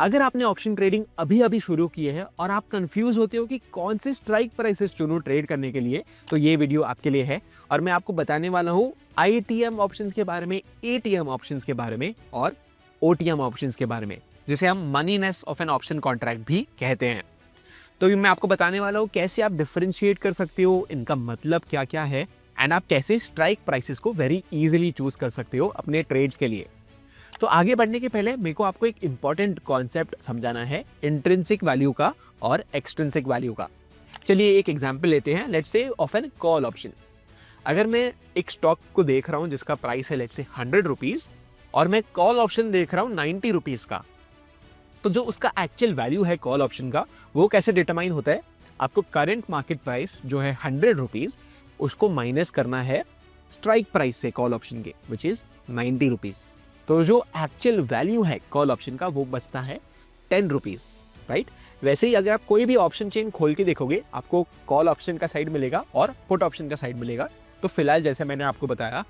अगर आपने option trading अभी अभी शुरू की है और आप कंफ्यूज होते हो कि कौन से स्ट्राइक प्राइसेस चुनूं ट्रेड करने के लिए, तो ये वीडियो आपके लिए है। और मैं आपको बताने वाला हूं आईटीएम ऑप्शंस के बारे में, एटीएम ऑप्शंस के बारे में और ओटीएम ऑप्शंस के बारे में, जिसे हम मनीनेस ऑफ एन ऑप्शन कॉन्ट्रैक्ट भी कहते हैं। तो मैं आपको बताने वाला हूं कैसे आप डिफरेंशिएट कर सकते हो, इनका मतलब क्या क्या है, एंड आप कैसे स्ट्राइक प्राइसेस को वेरी इजीली चूज कर सकते हो अपने ट्रेड्स के लिए। तो आगे बढ़ने के पहले मेरे को आपको एक इंपॉर्टेंट कॉन्सेप्ट समझाना है इंट्रिंसिक वैल्यू का और एक्सट्रिंसिक वैल्यू का। चलिए एक एग्जांपल लेते हैं, let's say of N call option. अगर मैं एक स्टॉक को देख रहा हूं जिसका प्राइस है लेट्स से 100 रुपीज और मैं कॉल ऑप्शन देख रहा हूं 90 रुपीज का, तो जो उसका एक्चुअल वैल्यू है कॉल ऑप्शन का वो कैसे डिटरमाइन होता है? आपको करंट मार्केट प्राइस जो है 100 रुपीज उसको माइनस करना है स्ट्राइक प्राइस से कॉल ऑप्शन के, विच इज 90 रुपीज। तो जो एक्चुअल वैल्यू है कॉल ऑप्शन का वो बचता है 10 रुपीज, राइट। वैसे ही अगर आप कोई भी ऑप्शन चेन खोल के देखोगे आपको कॉल ऑप्शन का साइड मिलेगा और पुट ऑप्शन का साइड मिलेगा। तो फिलहाल जैसे मैंने आपको बताया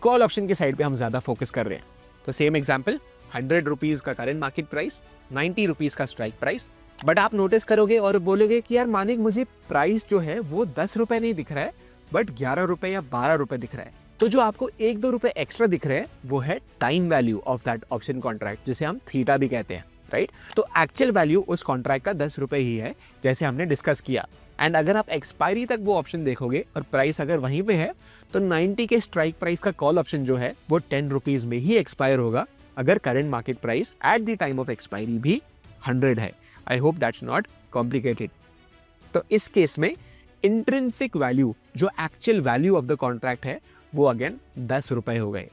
कॉल ऑप्शन के साइड पे हम ज्यादा फोकस कर रहे हैं। तो सेम एग्जांपल, 100 रुपीज का करंट मार्केट प्राइस, 90 रुपीज का स्ट्राइक प्राइस। बट आप नोटिस करोगे और बोलोगे कि यार मानिक मुझे प्राइस जो है वो 10 रुपए नहीं दिख रहा है बट 11 रुपए या 12 रुपए दिख रहा है। तो जो आपको 1-2 रुपए एक्स्ट्रा दिख रहे हैं वो है time value of that option contract, जिसे हम थीटा भी कहते हैं, राइट। तो एक्चुअल वैल्यू उस कॉन्ट्रैक्ट का 10 रुपए ही है, जैसे हमने डिस्कस किया। एंड अगर आप एक्सपायरी तक वो ऑप्शन देखोगे और प्राइस अगर वहीं पे है तो 90 के स्ट्राइक प्राइस का कॉल ऑप्शन जो है वो 10 रुपीज में ही एक्सपायर होगा, अगर current market price at the time of expiry भी 100 है। I hope that's not complicated. तो इस केस में इंट्रिंसिक वैल्यू जो actual value of the contract है वो अगेन 10 रुपए हो गए।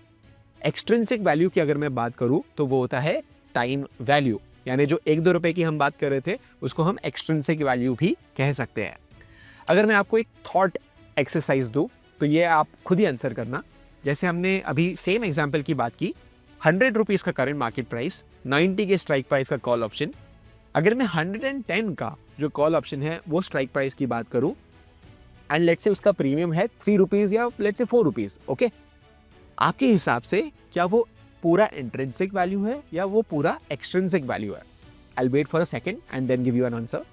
एक्सट्रिंसिक वैल्यू की अगर मैं बात करूं तो वो होता है टाइम वैल्यू, यानी जो 1-2 रुपए की हम बात कर रहे थे उसको हम एक्सट्रिंसिक वैल्यू भी कह सकते हैं। अगर मैं आपको एक थॉट एक्सरसाइज दूं तो ये आप खुद ही आंसर करना। जैसे हमने अभी सेम एग्जाम्पल की बात की, 100 रुपीज का करंट मार्केट प्राइस, 90 के स्ट्राइक प्राइस का कॉल ऑप्शन। अगर मैं 110 का जो कॉल ऑप्शन है वो स्ट्राइक प्राइस की बात करूं एंड लेट्स से उसका प्रीमियम है 3 रुपीज या लेट्स से 4 रुपीज, ओके। आपके हिसाब से क्या वो पूरा इंट्रिंसिक वैल्यू है या वो पूरा एक्सट्रिंसिक वैल्यू है? I will wait for a second and then give you an answer.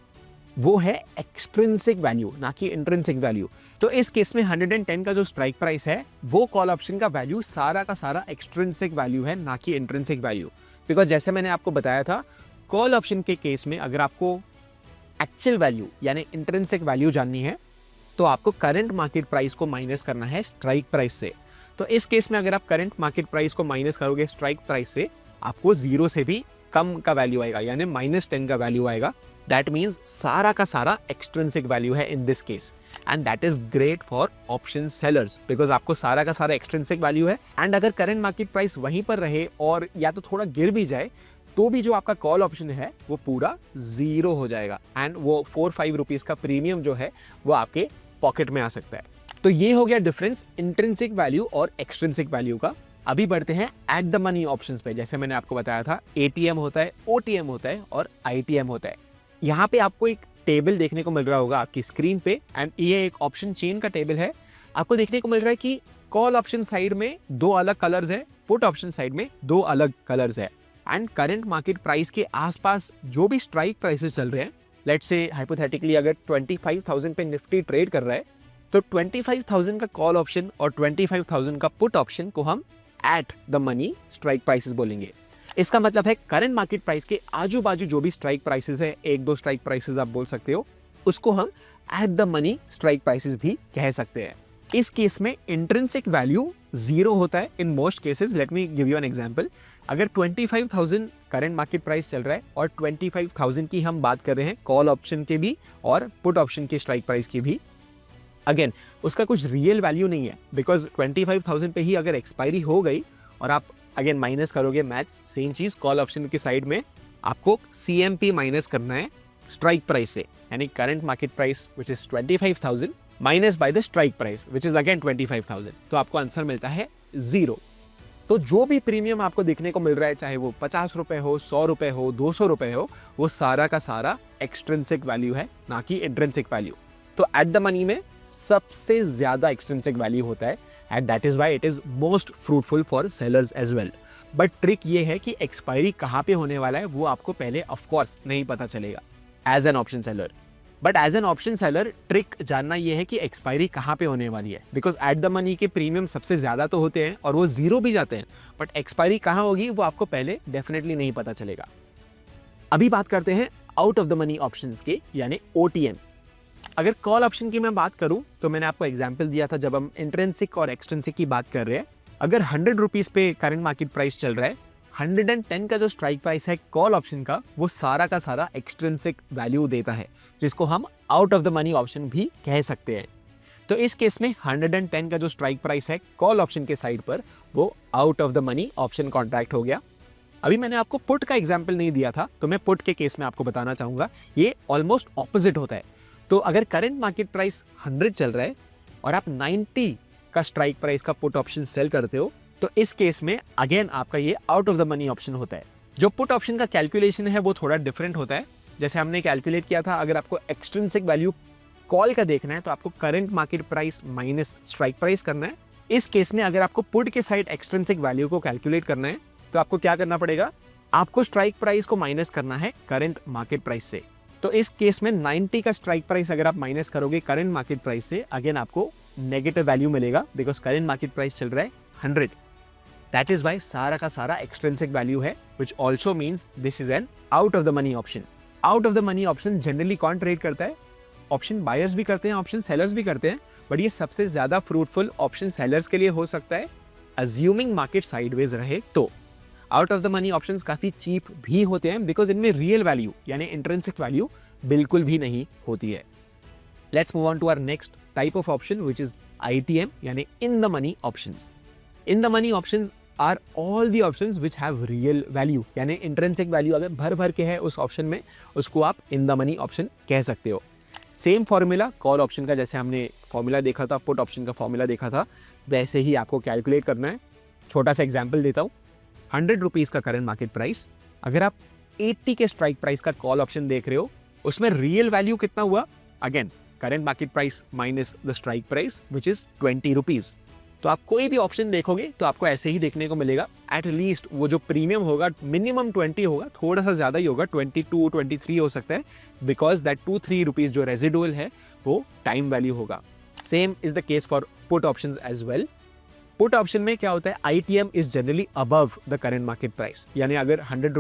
वो है एक्सट्रिंसिक वैल्यू, ना कि इंट्रिंसिक वैल्यू। तो इस केस में 110 का जो स्ट्राइक प्राइस है वो कॉल ऑप्शन का वैल्यू सारा का सारा एक्सट्रिंसिक वैल्यू है, ना कि इंट्रिंसिक वैल्यू। बिकॉज जैसे मैंने आपको बताया था कॉल ऑप्शन के केस में अगर आपको एक्चुअल वैल्यू यानी इंट्रिंसिक वैल्यू जाननी है तो आपको करंट मार्केट प्राइस को माइनस करना है स्ट्राइक प्राइस से। तो इस केस में अगर आप करंट मार्केट प्राइस को माइनस करोगे स्ट्राइक प्राइस से, आपको 0 से भी कम का वैल्यू आएगा, यानी -10 का वैल्यू आएगा। दैट मीन्स सारा का सारा एक्सट्रिंसिक वैल्यू है in this case, and that is great for option sellers because आपको सारा का सारा एक्सट्रिंसिक वैल्यू है। एंड अगर करंट मार्केट प्राइस वहीं पर रहे और या तो थोड़ा गिर भी जाए तो भी जो आपका कॉल ऑप्शन है वो पूरा 0 हो जाएगा एंड वो 4-5 रुपीज का प्रीमियम जो है वो आपके पॉकेट में आ सकता है। तो ये हो गया डिफरेंस इंट्रिंसिक वैल्यू और एक्सट्रिंसिक वैल्यू का। अभी बढ़ते हैं एट द मनी ऑप्शंस पे। जैसे मैंने आपको बताया था एटीएम होता है, ओटीएम होता है और आईटीएम होता है। यहाँ पे आपको एक टेबल देखने को मिल रहा होगा आपकी स्क्रीन पे, एंड ये एक ऑप्शन चेन का टेबल है। आपको देखने को मिल रहा है कि कॉल ऑप्शन साइड में 2 अलग कलर्स है, पुट ऑप्शन साइड में 2 अलग कलर्स है। एंड करंट मार्केट प्राइस के आसपास जो भी स्ट्राइक प्राइसेस चल रहे हैं, लेट्स से हाइपोथेटिकली अगर 25,000 पे निफ्टी ट्रेड कर रहा है तो 25,000 का कॉल ऑप्शन और 25,000 का पुट ऑप्शन को हम eight the money strike prices बोलेंगे। इसका मतलब है करंट मार्केट प्राइस के आजू बाजू जो भी स्ट्राइक प्राइसेस है, 1-2 स्ट्राइक प्राइसेस आप बोल सकते हो, उसको हम eight the money strike prices भी कह सकते हैं। इस केस में इंट्रिंसिक वैल्यू 0 होता है in most cases. Let me give you an example. अगर 25,000 करंट मार्केट प्राइस चल रहा है और 25,000 की हम बात कर रहे हैं कॉल ऑप्शन के भी और पुट ऑप्शन के स्ट्राइक प्राइस की भी, अगेन उसका कुछ रियल वैल्यू नहीं है बिकॉज 25,000 पे ही अगर एक्सपायरी हो गई और आप अगेन माइनस करोगे मैथ्स, सेम चीज कॉल ऑप्शन की साइड में आपको CMP माइनस करना है स्ट्राइक प्राइस से, यानी current market price which is 25,000 minus by the strike price which is again 25,000, तो आपको आंसर मिलता है 0। तो जो भी प्रीमियम आपको देखने को मिल रहा है, चाहे वो 50 रुपए हो, 100 रुपए हो, 200 रुपए हो, वो सारा का सारा एक्सट्रिंसिक वैल्यू है, ना कि इंट्रिंसिक वैल्यू। तो एट द मनी में सबसे ज्यादा एक्सट्रिंसिक वैल्यू होता है and that is why it is most fruitful for sellers as well. But trick ये है कि एक्सपायरी कहाँ पे होने वाला है वो आपको पहले ऑफ कोर्स नहीं पता चलेगा as an option seller. But as an option seller trick जानना ये है कि एक्सपायरी कहाँ पे होने वाली है, बिकॉज एट द मनी के प्रीमियम सबसे ज़्यादा तो होते हैं और वो जीरो भी जाते हैं, बट एक्सपायरी कहाँ होगी वो आपको पहले डेफिनेटली नहीं पता चलेगा। अभी बात करते हैं out of the money options के, यानी OTM। अगर कॉल ऑप्शन की मैं बात करूं तो मैंने आपको एग्जांपल दिया था जब हम इंट्रिंसिक और एक्सट्रिंसिक की बात कर रहे हैं। अगर 100 रुपीज़ पे करंट मार्केट प्राइस चल रहा है, 110 का जो स्ट्राइक प्राइस है कॉल ऑप्शन का वो सारा का सारा एक्सट्रिंसिक वैल्यू देता है, जिसको हम out of the money option भी कह सकते हैं। तो इस केस में 110 का जो स्ट्राइक प्राइस है कॉल ऑप्शन के साइड पर वो out of the money option contract हो गया। अभी मैंने आपको पुट का एग्जाम्पल नहीं दिया था, तो मैं पुट के केस में आपको बताना चाहूँगा ये ऑलमोस्ट ऑपोजिट होता है। तो अगर करंट मार्केट प्राइस 100 चल रहा है और आप 90 का स्ट्राइक प्राइस का पुट ऑप्शन सेल करते हो, तो इस केस में अगेन आपका ये out of the money option होता है। जो पुट ऑप्शन का कैलकुलेशन है वो थोड़ा डिफरेंट होता है। जैसे हमने कैलकुलेट किया था, अगर आपको एक्सट्रिंसिक वैल्यू कॉल का देखना है तो आपको current market price minus strike price करना है। इस केस में अगर आपको पुट के साइड एक्सट्रिंसिक वैल्यू को कैलकुलेट करना है तो आपको क्या करना पड़ेगा, आपको स्ट्राइक प्राइस को माइनस करना है करंट मार्केट प्राइस से। तो इस केस में 90 का स्ट्राइक प्राइस अगर आप माइनस करोगे करंट मार्केट प्राइस से, अगेन आपको नेगेटिव वैल्यू मिलेगा, बिकॉज करंट मार्केट प्राइस चल रहा है 100। दैट इज वाई सारा का सारा एक्सट्रिंसिक वैल्यू है, which also means this is an out of the money option. Out of the money option generally कौन ट्रेड करता है? ऑप्शन बायर्स भी करते हैं, ऑप्शन सेलर्स भी करते हैं, बट ये सबसे ज्यादा फ्रूटफुल ऑप्शन सेलर्स के लिए हो सकता है, अज्यूमिंग मार्केट साइडवेज रहे तो। Out of the money options काफ़ी चीप भी होते हैं, बिकॉज इनमें रियल वैल्यू यानी इंट्रिंसिक वैल्यू बिल्कुल भी नहीं होती है। Let's move on to our next type of option which is ITM यानी in the money options. In the money options are all the options which have real value, यानी intrinsic value अगर भर भर के है उस ऑप्शन में, उसको आप इन द मनी ऑप्शन कह सकते हो। सेम फॉर्मूला कॉल ऑप्शन का, जैसे हमने फॉर्मूला देखा था, पुट ऑप्शन का फॉर्मूला देखा था, वैसे ही आपको कैलकुलेट करना है। छोटा सा एग्जाम्पल देता हूँ। 100 रुपीज़ का करंट मार्केट प्राइस, अगर आप 80 के स्ट्राइक प्राइस का कॉल ऑप्शन देख रहे हो, उसमें रियल वैल्यू कितना हुआ? Again current market price minus the strike price which is 20 rupees. तो आप कोई भी ऑप्शन देखोगे तो आपको ऐसे ही देखने को मिलेगा। एट लीस्ट वो जो प्रीमियम होगा मिनिमम 20 होगा, थोड़ा सा ज़्यादा ही होगा, 22, 23 हो सकता है, बिकॉज दैट 2-3 रुपीज़ जो रेजिडुअल है वो टाइम वैल्यू होगा। Same is the case for put option as well. Put option में क्या होता है, ITM is generally above the current market price, यानी अगर 100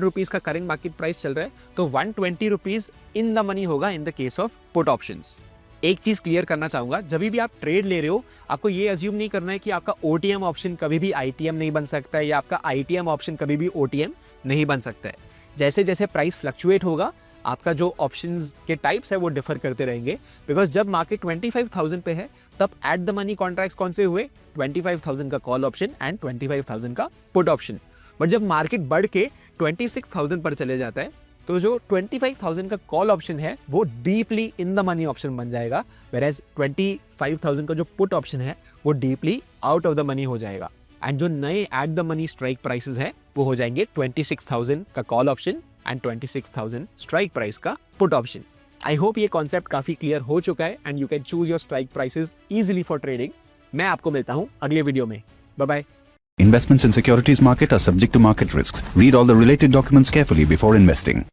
रुपीज़ का करंट मार्केट प्राइस चल रहा है तो 120 रुपीज़ इन द मनी होगा in the case of put options. एक चीज़ क्लियर करना चाहूँगा, जब भी आप ट्रेड ले रहे हो आपको ये अज्यूम नहीं करना है कि आपका OTM ऑप्शन कभी भी ITM नहीं बन सकता है या आपका ITM ऑप्शन कभी भी OTM नहीं बन सकता है। जैसे जैसे प्राइस फ्लक्चुएट होगा आपका जो ऑप्शंस के टाइप्स है वो डिफर करते रहेंगे, बिकॉज जब मार्केट 25,000 पे है तब एट द मनी कॉन्ट्रैक्ट्स कौन से हुए? 25,000 का कॉल ऑप्शन एंड 25,000 का पुट ऑप्शन। बट जब मार्केट बढ़ के 26,000 पर चले जाता है तो जो 25,000 का कॉल ऑप्शन है वो deeply in the money option बन जाएगा, वेयरएज 25,000 का जो पुट ऑप्शन है वो deeply out of the money हो जाएगा। एंड जो नए at the money strike prices है वो हो जाएंगे 26,000 का call option and 26,000 strike price का पुट ऑप्शन। आई होप ये कॉन्सेप्ट काफी क्लियर हो चुका है and you can choose your strike prices easily for trading. मैं आपको मिलता हूं अगले वीडियो में। Bye bye. Investments in securities market are subject to market risks. Read all the related documents carefully before investing.